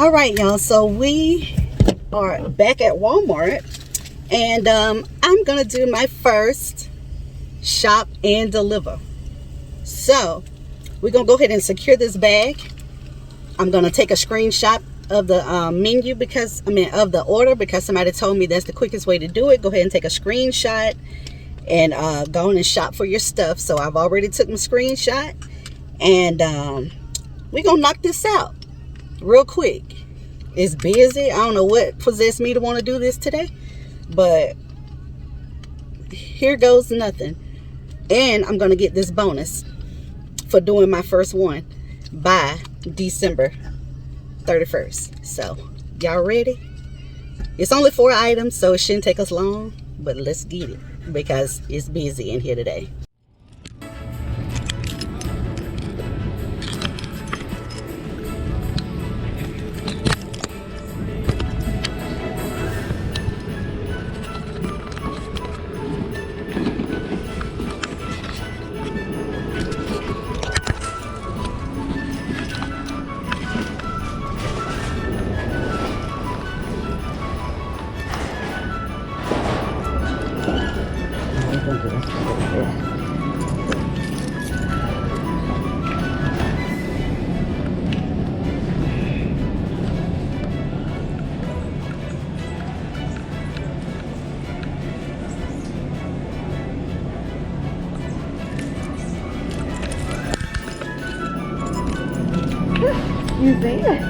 All right, y'all, so we are back at Walmart, and I'm gonna do my first shop and deliver. So we're gonna go ahead and secure this bag. I'm gonna take a screenshot of the menu of the order, because somebody told me that's the quickest way to do it. Go ahead and take a screenshot and go on and shop for your stuff. So I've already took my screenshot, and we're gonna knock this out real quick. It's busy. I don't know what possessed me to want to do this today, but here goes nothing. And I'm gonna get this bonus for doing my first one by December 31st. So y'all ready? It's only 4 items, so it shouldn't take us long, but let's get it because it's busy in here today. You see it?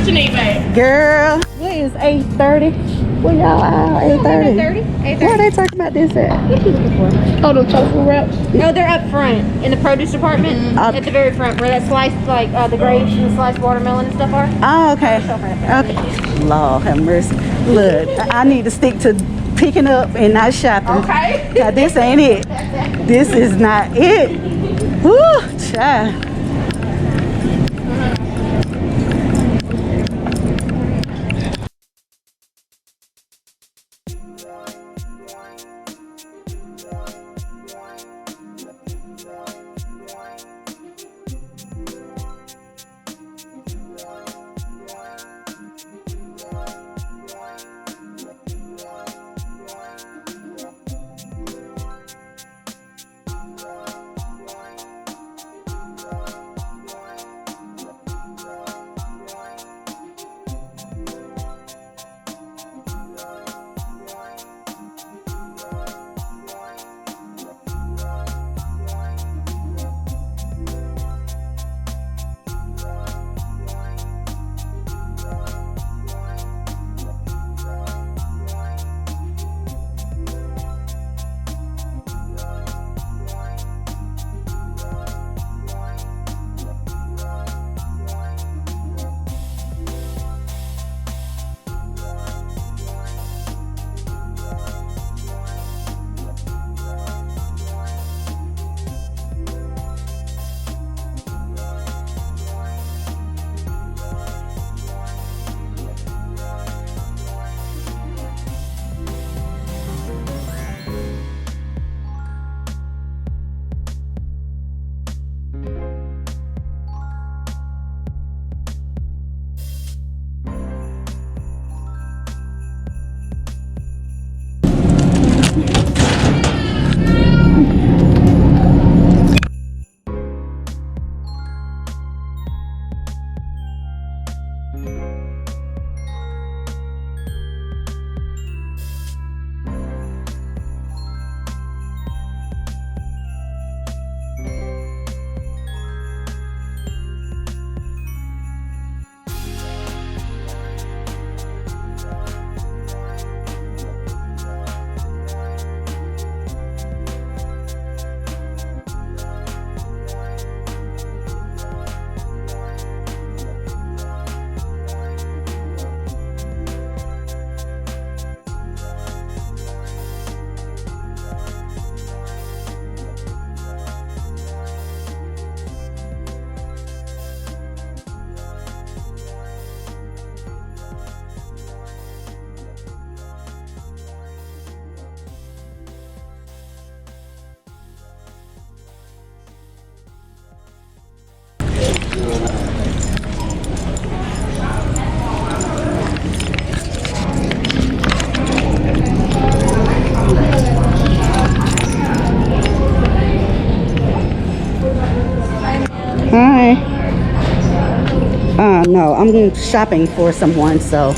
you need, babe? Girl, what is 8:30? Where y'all are? 8:30. 8:30. Where are they talking about this at? What you looking for? Oh, the tofu wraps? No, they're up front in the produce department. At the very front, where that sliced, like the grapes and the sliced watermelon and stuff are. Oh, okay. Okay. Lord have mercy. Look, I need to stick to picking up and not shopping. Okay. Cause this ain't it. This is not it. Woo, child. Hi. No, I'm shopping for someone, so.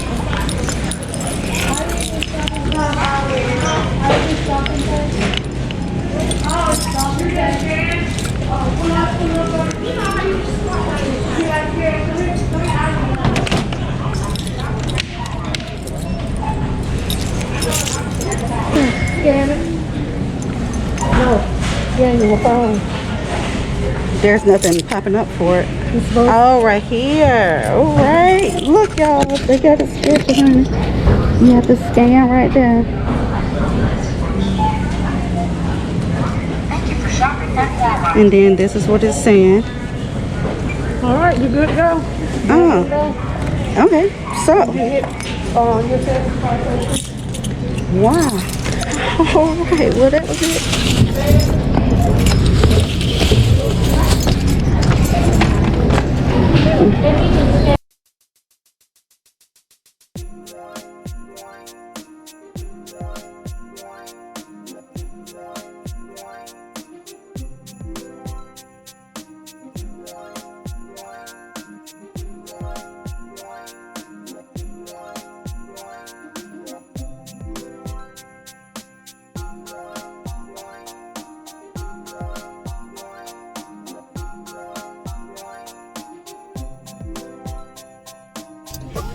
Scan it. No. Scan your phone. There's nothing popping up for it. Oh, right here. All right. Look, y'all. They got a sketch on it. You have to scan right there. And then this is what it's saying. All right, you good to go? Oh. Okay. So. You hit your satisfaction. Wow. All right. Well, that was it.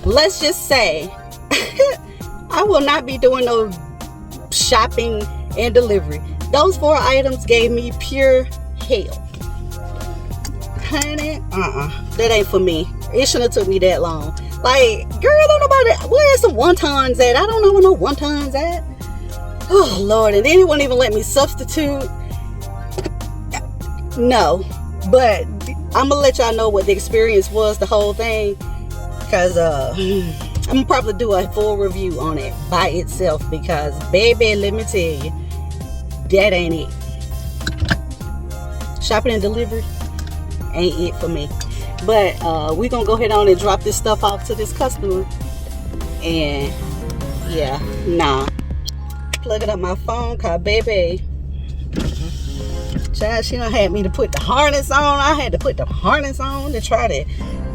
let's just say I will not be doing no shopping and delivery. Those 4 items gave me pure hell. Honey, that ain't for me. It shouldn't have took me that long. Like, girl, don't nobody, where's some wontons at? I don't know where no wontons at. Oh, Lord. And then it won't even let me substitute. No. But I'm going to let y'all know what the experience was, the whole thing. Because I'm going to probably do a full review on it by itself. Because, baby, let me tell you, that ain't it. Shopping and delivery ain't it for me. But we're going to go ahead on and drop this stuff off to this customer. And, yeah, nah. Plugging up my phone, cause baby, child, she done had me to put the harness on. I had to put the harness on to try to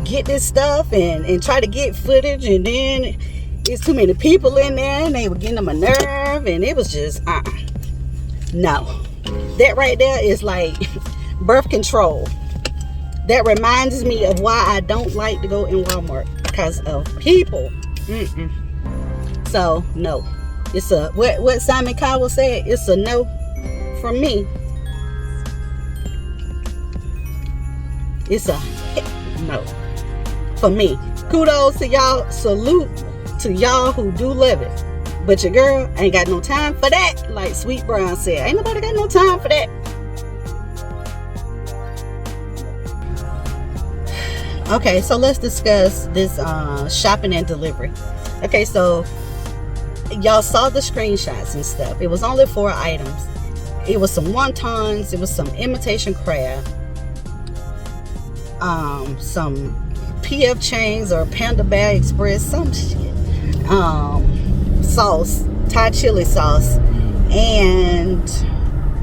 get this stuff and try to get footage. And then it's too many people in there and they were getting on my nerve. And it was just, no. That right there is like birth control. That reminds me of why I don't like to go in Walmart, because of people. So, no. It's a, what Simon Cowell said, it's a no from me. It's a no for me. Kudos to y'all. Salute to y'all who do love it. But your girl ain't got no time for that. Like Sweet Brown said, ain't nobody got no time for that. Okay, so let's discuss this shopping and delivery. Okay, so y'all saw the screenshots and stuff. It was only 4 items. It was some wontons. It was some imitation crab. Some PF Chang's or Panda Bear Express. Some shit. Sauce. Thai chili sauce. And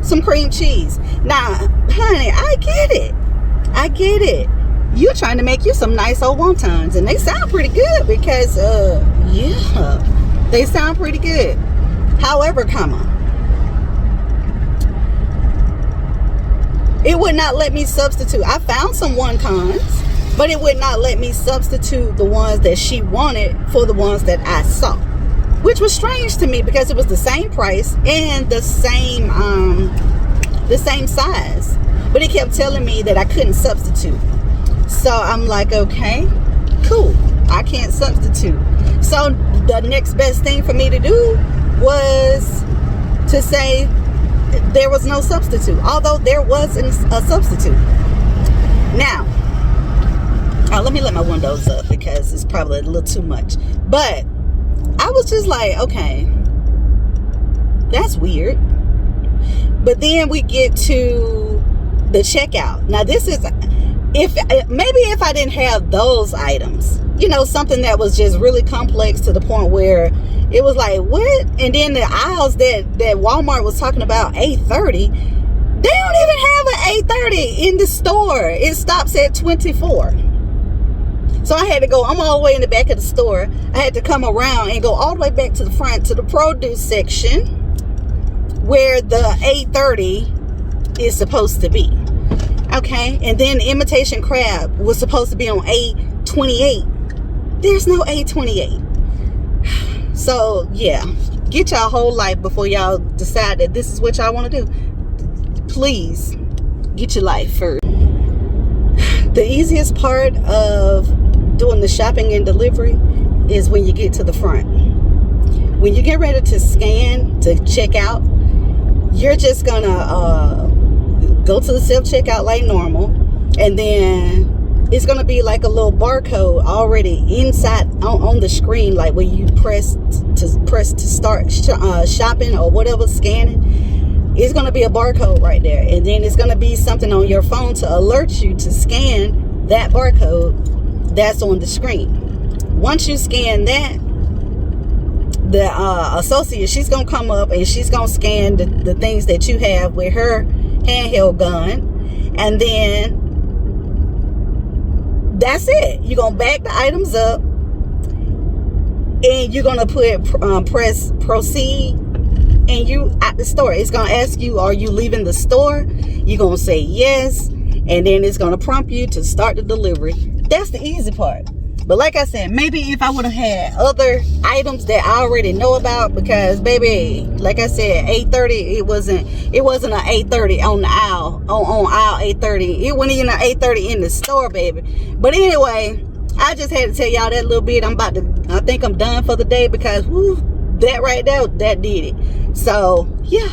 some cream cheese. Now, honey, I get it. I get it. You're trying to make you some nice old wontons. And they sound pretty good because, yeah. They sound pretty good. However, it would not let me substitute. I found some wontons, but it would not let me substitute the ones that she wanted for the ones that I saw, which was strange to me because it was the same price and the same size, but it kept telling me that I couldn't substitute. So I'm like, okay, cool. I can't substitute. So the next best thing for me to do was to say there was no substitute, although there was a substitute. Now, let me let my windows up because it's probably a little too much. But I was just like, okay, that's weird. But then we get to the checkout. Now this is, if I didn't have those items, you know, something that was just really complex to the point where it was like, what? And then the aisles that Walmart was talking about, $8.30, they don't even have an $8.30 in the store. It stops at $24. So I had to go, I'm all the way in the back of the store. I had to come around and go all the way back to the front to the produce section where the $8.30 is supposed to be. Okay, and then the imitation crab was supposed to be on $8.28. There's no $8.28. So yeah, get y'all whole life before y'all decide that this is what y'all want to do. Please get your life first. The easiest part of doing the shopping and delivery is when you get to the front. When you get ready to scan to check out, you're just gonna go to the self-checkout like normal, and then it's gonna be like a little barcode already inside on the screen, like when you press to start shopping or whatever, scanning. It's gonna be a barcode right there, and then it's gonna be something on your phone to alert you to scan that barcode that's on the screen. Once you scan that, the associate, she's gonna come up and she's gonna scan the things that you have with her handheld gun, and then that's it. You're gonna back the items up and you're gonna put press proceed, and you at the store. It's gonna ask you, are you leaving the store? You're gonna say yes, and then it's gonna prompt you to start the delivery. That's the easy part. But like I said, maybe if I would have had other items that I already know about, because baby, like I said, 830, it wasn't an 830 on the aisle, on aisle 830. It wasn't even an 830 in the store, baby. But anyway, I just had to tell y'all that little bit. I think I'm done for the day, because whoo, that right there, that did it. So yeah,